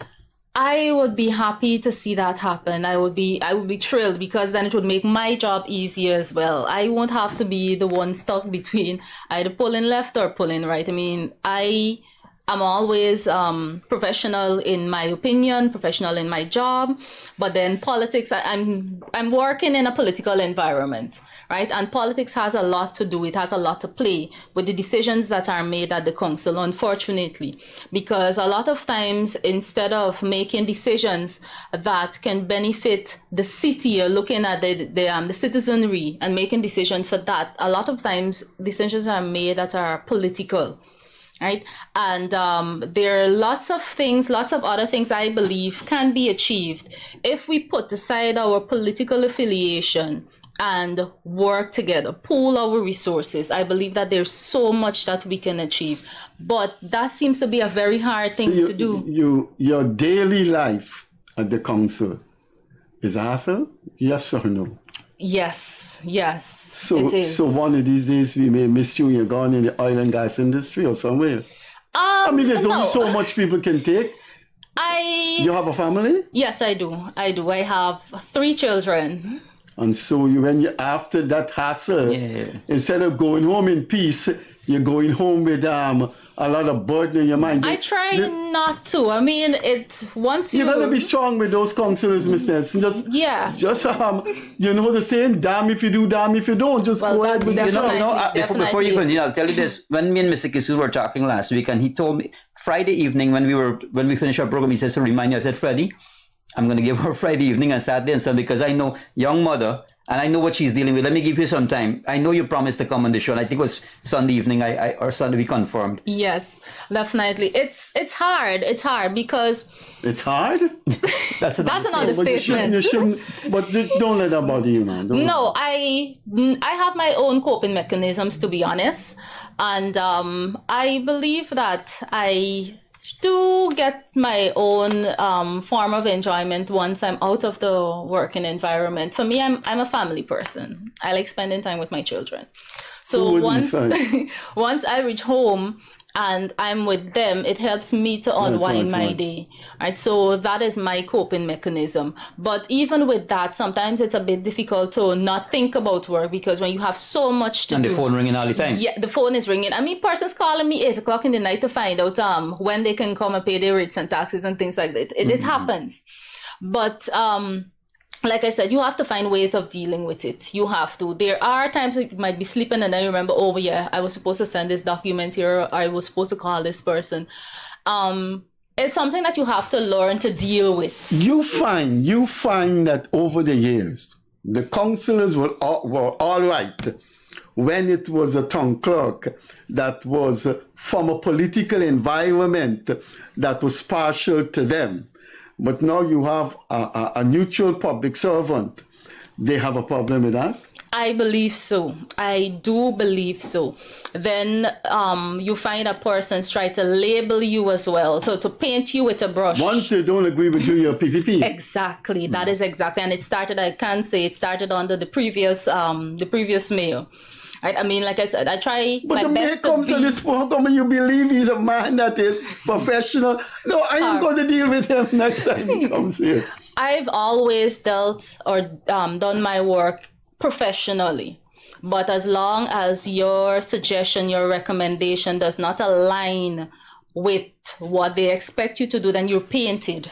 I would be happy to see that happen. I would be thrilled, because then it would make my job easier as well. I won't have to be the one stuck between either pulling left or pulling right. I mean, I I'm always professional in my opinion, professional in my job, but then politics, I'm working in a political environment, right? And politics has a lot to do, it has a lot to play with the decisions that are made at the council, unfortunately, because a lot of times, instead of making decisions that can benefit the city or looking at the citizenry and making decisions for that, a lot of times decisions are made that are political. Right. And there are lots of other things I believe can be achieved if we put aside our political affiliation and work together, pool our resources. I believe that there's so much that we can achieve. But that seems to be a very hard thing to do. Your daily life at the council is a hassle? Yes or no? Yes, So, it is. So one of these days we may miss you. You're gone in the oil and gas industry or somewhere. I mean, there's only so much people can take. You have a family? Yes, I do. I have 3 children. And so after that hassle, instead of going home in peace, you're going home with a lot of burden in your mind. I try not to. I mean, it's once you... You gotta be strong with those councillors, Miss Nelson. Just you know the saying, damn if you do, damn if you don't. Just go ahead with that. Before you continue, I'll tell you this. When me and Mr. Kissoon were talking last week, and he told me Friday evening when we finished our program, he says to remind you, I said, Freddie, I'm going to give her Friday evening and Saturday and Sunday because I know young mother and I know what she's dealing with. Let me give you some time. I know you promised to come on the show, and I think it was Sunday evening or Sunday we confirmed. Yes, definitely. It's hard. It's hard because... It's hard? That's an understatement. You shouldn't, but just don't let that bother you, man. No, I have my own coping mechanisms, to be honest. And I believe that I do get my own form of enjoyment once I'm out of the working environment. For me, I'm a family person. I like spending time with my children. So once I reach home and I'm with them, it helps me to unwind my day. Right? So that is my coping mechanism. But even with that, sometimes it's a bit difficult to not think about work because when you have so much to do. And the phone ringing all the time. Yeah, the phone is ringing. I mean, persons calling me 8 o'clock in the night to find out when they can come and pay their rates and taxes and things like that. It happens. But like I said, you have to find ways of dealing with it. You have to. There are times that you might be sleeping and then you remember, oh yeah, I was supposed to send this document here, or I was supposed to call this person. It's something that you have to learn to deal with. You find that over the years, the councillors were all right when it was a town clerk that was from a political environment that was partial to them. But now you have a neutral public servant. They have a problem with that? I believe so. I do believe so. Then you find a person's try to label you as well, to paint you with a brush. Once they don't agree with you, you're PPP. Exactly. That is exactly. And it started under the previous mayor. I mean, like I said, I try but my the mayor best comes on this program and you believe he's a man that is professional. No, I am going to deal with him next time he comes here. I've always dealt or done my work professionally. But as long as your suggestion, your recommendation does not align with what they expect you to do, then you're painted.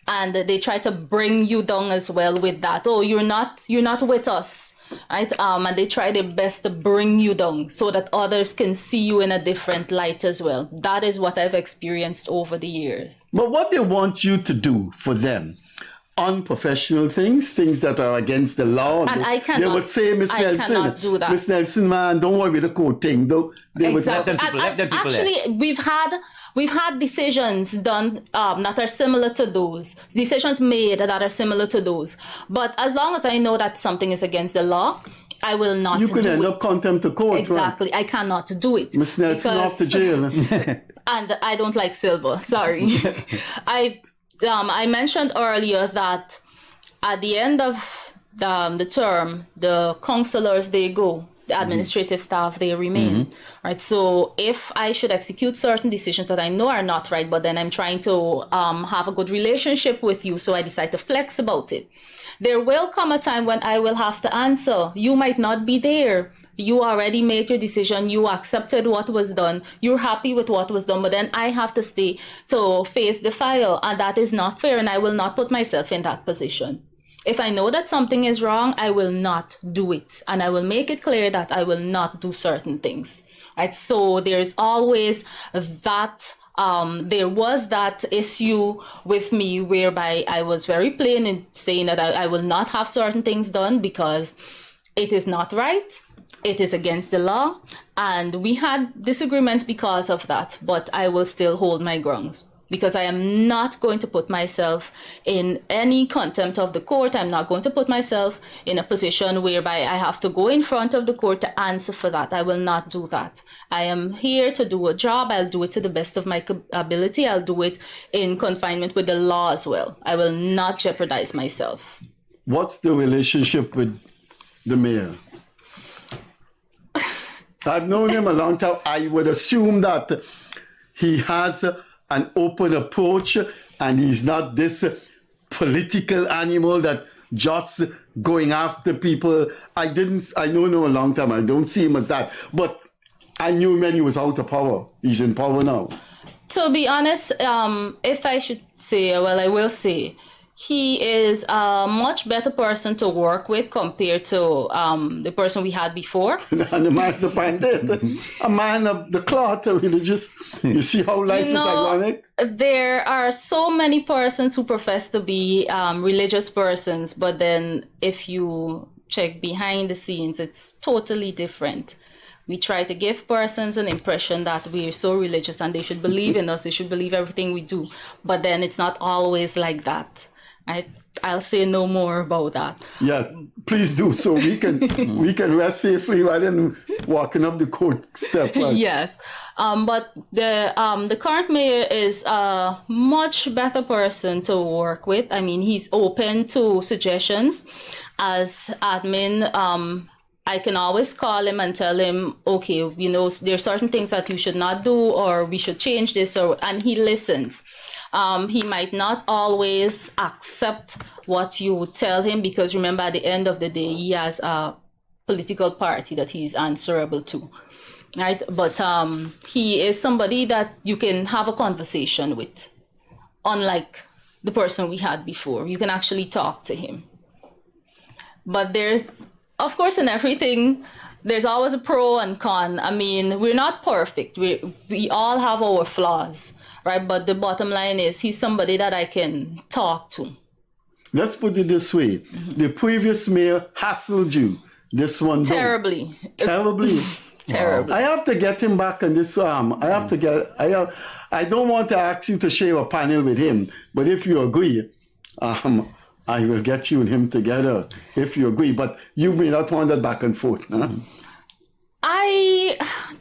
And they try to bring you down as well with that. Oh, you're not with us. Right? And they try their best to bring you down so that others can see you in a different light as well. That is what I've experienced over the years. But what they want you to do for them, unprofessional things that are against the law. And I cannot. They would say, Miss Nelson, cannot do that. Miss Nelson, man, don't worry with the code thing. Though they exactly. would let them people actually, we've had decisions done that are similar to those. Decisions made that are similar to those. But as long as I know that something is against the law, I will not do it. You could end up contempt of court. Exactly. Right? I cannot do it. Miss Nelson off to jail. And I don't like silver. Sorry. I mentioned earlier that at the end of the term, the councillors, they go. The administrative staff, they remain. Right. So if I should execute certain decisions that I know are not right, but then I'm trying to have a good relationship with you, so I decide to flex about it. There will come a time when I will have to answer. You might not be there. you already made your decision, you accepted what was done, you're happy with what was done, but then I have to stay to face the fire, and that is not fair, and I will not put myself in that position. If I know that something is wrong, I will not do it, and I will make it clear that I will not do certain things. Right? So there's always that. There was that issue with me whereby I was very plain in saying that I will not have certain things done because it is not right. It is against the law. And we had disagreements because of that, but I will still hold my grounds because I am not going to put myself in any contempt of the court. I'm not going to put myself in a position whereby I have to go in front of the court to answer for that. I will not do that. I am here to do a job. I'll do it to the best of my ability. I'll do it in confinement with the law as well. I will not jeopardize myself. What's the relationship with the mayor? I've known him a long time. I would assume that he has an open approach and he's not this political animal that just going after people. I know him a long time. I don't see him as that. But I knew him when he was out of power. He's in power now. To be honest, if I should say, well, I will say, he is a much better person to work with compared to the person we had before. And the man's a bandit, a man of the cloth, a religious. You see how life is ironic? There are so many persons who profess to be religious persons, but then if you check behind the scenes, it's totally different. We try to give persons an impression that we are so religious and they should believe in us, they should believe everything we do. But then it's not always like that. I'll say no more about that. Yes, please do, so we can rest safely rather than walking up the court step. Right? Yes, but the current mayor is a much better person to work with. I mean, he's open to suggestions. As admin, I can always call him and tell him, okay, there are certain things that you should not do, or we should change this, and he listens. He might not always accept what you tell him because remember, at the end of the day, he has a political party that he's answerable to, right? But he is somebody that you can have a conversation with, unlike the person we had before. You can actually talk to him. But there's, of course, in everything, there's always a pro and con. I mean, we're not perfect. We all have our flaws. Right, but the bottom line is he's somebody that I can talk to. Let's put it this way. The previous mayor hassled you. This one terribly. Terribly? Terribly. I have to get him back on this I don't want to ask you to share a panel with him, but if you agree, I will get you and him together if you agree. But you may not want that back and forth. Huh?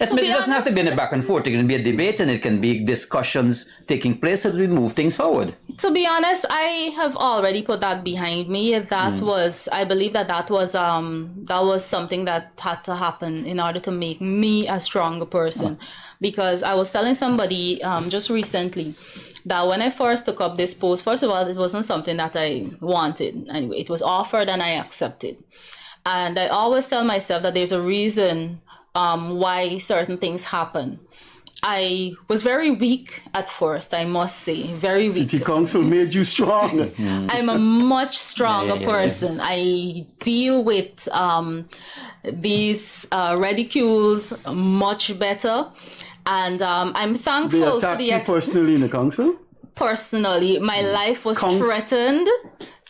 It doesn't have to be in a back and forth. It can be a debate and it can be discussions taking place as we move things forward. To be honest, I have already put that behind me. I believe that was something that had to happen in order to make me a stronger person. Because I was telling somebody just recently that when I first took up this post, first of all, it wasn't something that I wanted. Anyway, it was offered and I accepted. And I always tell myself that there's a reason why certain things happen. I was very weak at first, I must say, very weak. City Council made you strong. I'm a much stronger person. I deal with these ridicules much better. And I'm thankful. They attacked you personally in the council? Personally, my life was threatened.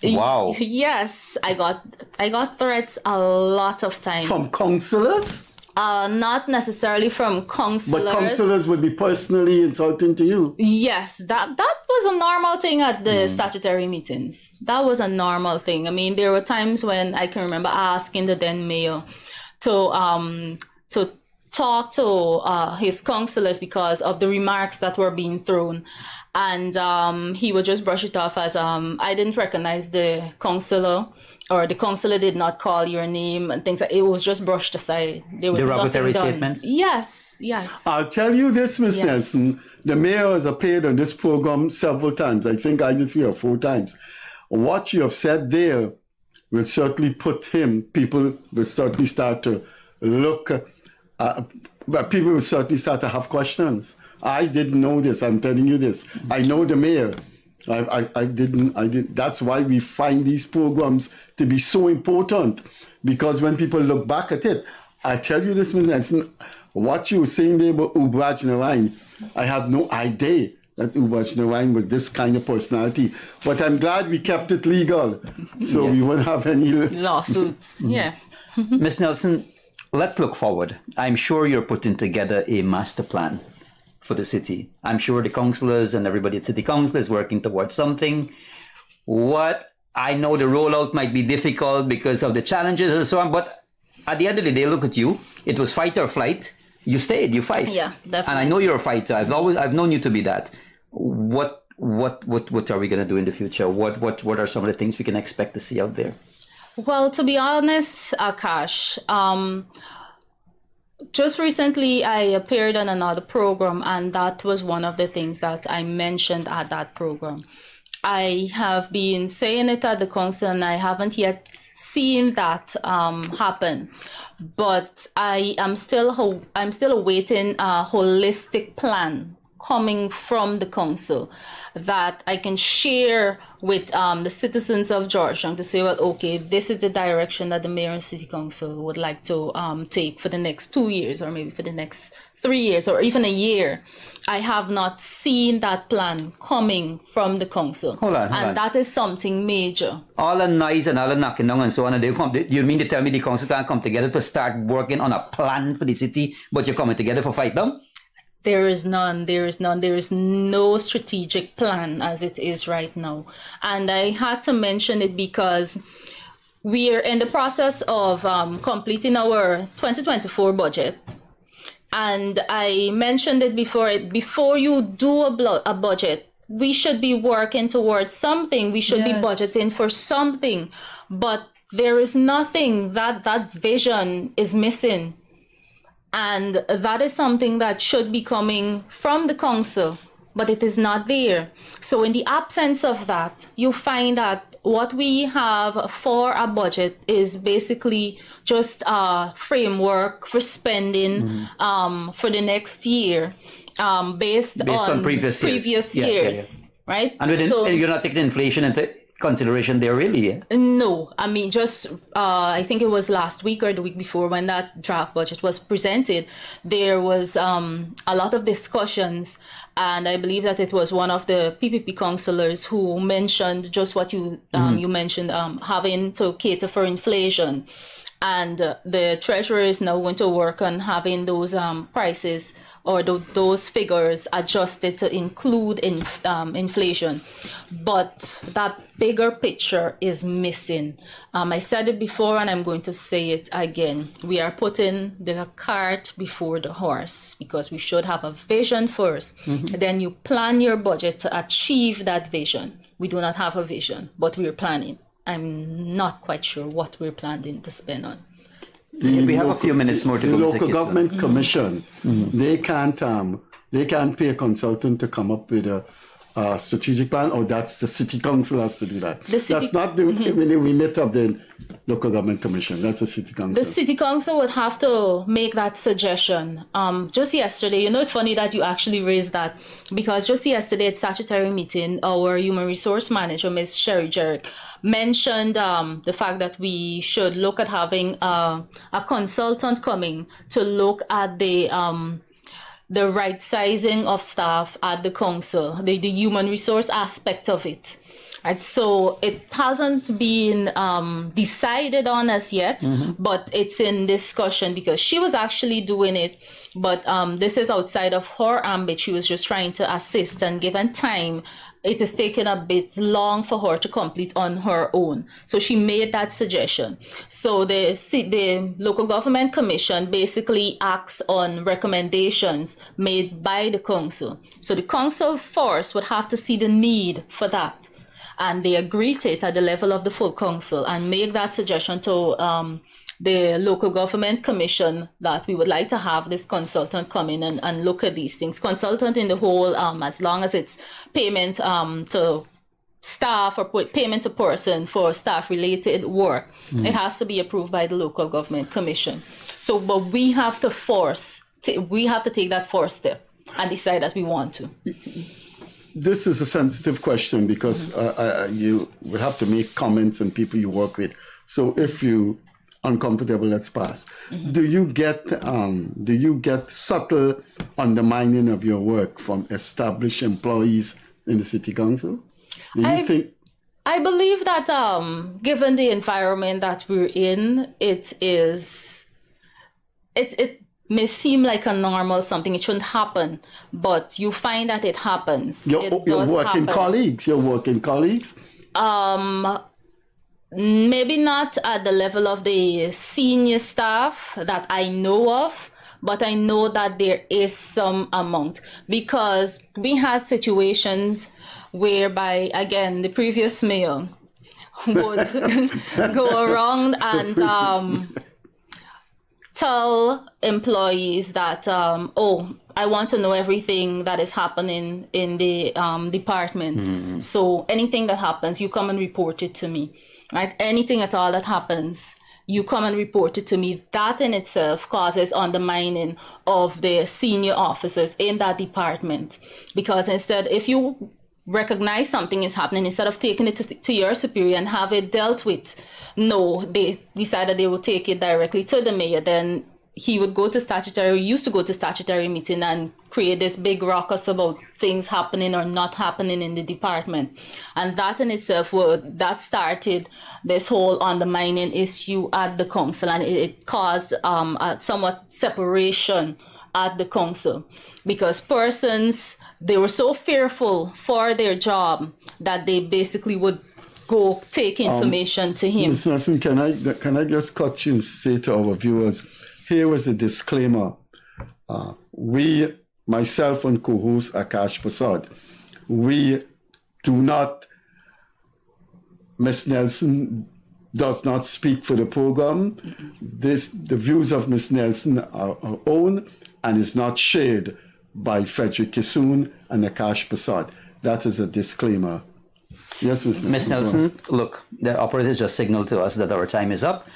Wow. Yes, I got threats a lot of times. From councillors? Not necessarily from councillors. But councillors would be personally insulting to you. Yes, that was a normal thing at the statutory meetings. That was a normal thing. I mean, there were times when I can remember asking the then mayor to talk to his councillors because of the remarks that were being thrown. And he would just brush it off as I didn't recognize the councillor, or the councillor did not call your name, and things like it was just brushed aside. There was derogatory statements? Yes. I'll tell you this, Ms. Nelson. The mayor has appeared on this program several times. I think either 3 or 4 times. What you have said there will certainly people will certainly start to look, but people will certainly start to have questions. I didn't know this. I'm telling you this. I know the mayor. I didn't. That's why we find these programs to be so important, because when people look back at it, I tell you this, Ms. Nelson, what you were saying there about Ubraj Narayan, I have no idea that Ubraj Narayan was this kind of personality. But I'm glad we kept it legal, so we won't have any lawsuits. Yeah. Ms. Nelson, let's look forward. I'm sure you're putting together a master plan for the city. I'm sure the councillors and everybody at City Council is working towards something. What I know the rollout might be difficult because of the challenges and so on, but at the end of the day, look at you. It was fight or flight. You stayed, you fight. Yeah, definitely. And I know you're a fighter. I've known you to be that. What are we going to do in the future? What are some of the things we can expect to see out there? Well, to be honest, Akash, just recently I appeared on another program, and that was one of the things that I mentioned at that program. I have been saying it at the council, and I haven't yet seen that happen. But I'm still awaiting a holistic plan coming from the council that I can share with the citizens of Georgetown to say, well, okay, this is the direction that the mayor and city council would like to take for the next 2 years, or maybe for the next 3 years, or even a year. I have not seen that plan coming from the council. Hold on. That is something major. All the noise and all the knocking down and so on, and you mean to tell me the council can't come together to start working on a plan for the city, but you're coming together for fight them? There is none. There is no strategic plan as it is right now. And I had to mention it because we are in the process of completing our 2024 budget. And I mentioned it before you do a budget, we should be working towards something. We should be budgeting for something. But there is nothing. That vision is missing. And that is something that should be coming from the council, but it is not there. So in the absence of that, you find that what we have for a budget is basically just a framework for spending for the next year based on previous years. Right? And you're not taking inflation into consideration there, really? No, I mean, just I think it was last week or the week before when that draft budget was presented, there was a lot of discussions, and I believe that it was one of the PPP councillors who mentioned just what you you mentioned, having to cater for inflation. And the treasurer is now going to work on having those prices or those figures adjusted to include inflation. But that bigger picture is missing. I said it before and I'm going to say it again. We are putting the cart before the horse because we should have a vision first. Then you plan your budget to achieve that vision. We do not have a vision, but we're planning. I'm not quite sure what we're planning to spend on. We have a few minutes more to go. The local government commission, they can't pay a consultant to come up with a strategic plan, or that's the city council has to do that. That's not the remit of the local government commission. That's the city council. The city council would have to make that suggestion. Just yesterday, it's funny that you actually raised that, because just yesterday at statutory meeting, our human resource manager, Ms. Sherry Jerrick, mentioned the fact that we should look at having a consultant coming to look at the right sizing of staff at the council, the human resource aspect of it. Right, so it hasn't been decided on as yet, but it's in discussion because she was actually doing it. But this is outside of her ambit. She was just trying to assist, and given time, it has taken a bit long for her to complete on her own. So she made that suggestion. So the local government commission basically acts on recommendations made by the council. So the council first would have to see the need for that. And they agree to it at the level of the full council and make that suggestion to the local government commission that we would like to have this consultant come in and look at these things. Consultant in the whole, as long as it's payment to staff or put payment to person for staff related work, it has to be approved by the local government commission. So, but we have to take that first step and decide that we want to. This is a sensitive question because you will have to make comments on people you work with. So if you uncomfortable, let's pass. Do you get subtle undermining of your work from established employees in the city council? Do you think? I believe that given the environment that we're in, it may seem like a normal something. It shouldn't happen, but you find that it happens. Your working colleagues? Maybe not at the level of the senior staff that I know of, but I know that there is some amount, because we had situations whereby, again, the previous mayor would go around and tell employees that, I want to know everything that is happening in the department. So anything that happens, you come and report it to me, right? Anything at all that happens, you come and report it to me. That in itself causes undermining of the senior officers in that department. Because instead, if you recognize something is happening, instead of taking it to your superior and have it dealt with, no, they decided they would take it directly to the mayor, then he would used to go to statutory meeting and create this big ruckus about things happening or not happening in the department. And that in itself, that started this whole undermining issue at the council, and it caused a somewhat separation at the council, because persons, they were so fearful for their job that they basically would go take information to him. Ms. Nelson, can I just cut you and say to our viewers, here was a disclaimer. We, myself and co-host Akash Persaud, we do not, Ms. Nelson does not speak for the program. The views of Ms. Nelson are our own and is not shared by Freddie Kissoon and Akash Persaud. That is a disclaimer. Yes, Ms. Nelson. Ms. Nelson, look, the operator just signaled to us that our time is up.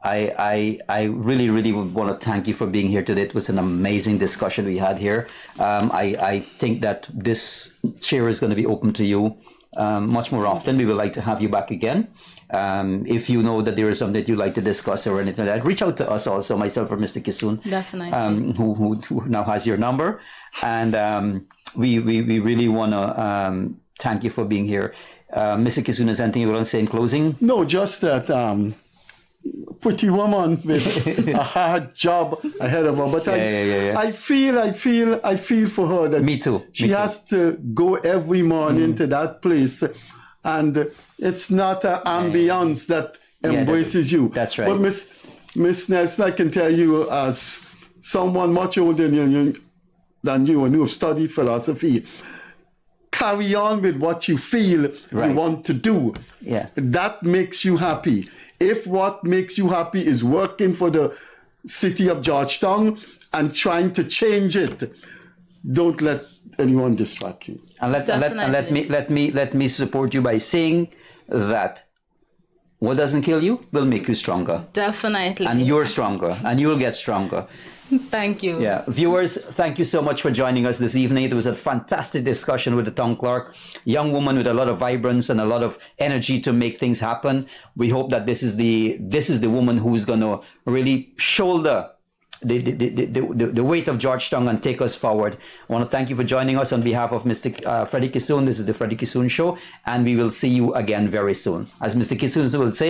I really, really would want to thank you for being here today. It was an amazing discussion we had here. I think that this chair is going to be open to you much more often. We would like to have you back again. If you know that there is something that you'd like to discuss or anything like that, reach out to us also, myself or Mr. Kissoon, definitely, who now has your number. And we really want to thank you for being here. Mr. Kissoon, is anything you want to say in closing? No, just that pretty woman with a hard job ahead of her. But I feel for her that Me too. She has to go every morning to that place, and it's not an ambience that embraces you. That's right. But Miss Nelson, I can tell you, as someone much older than you and who have studied philosophy, carry on with what you feel you want to do. Yeah. That makes you happy. If what makes you happy is working for the city of Georgetown and trying to change it, don't let anyone distract you. And let me support you by saying that what doesn't kill you will make you stronger. Definitely. And you're stronger, and you'll get stronger. Thank you. Yeah. Viewers, thank you so much for joining us this evening. It was a fantastic discussion with the town clerk, young woman with a lot of vibrance and a lot of energy to make things happen. We hope that this is the woman who's going to really shoulder the weight of Georgetown and take us forward. I want to thank you for joining us on behalf of Mr. Freddie Kissoon. This is the Freddie Kissoon Show, and we will see you again very soon. As Mr. Kissoon will say,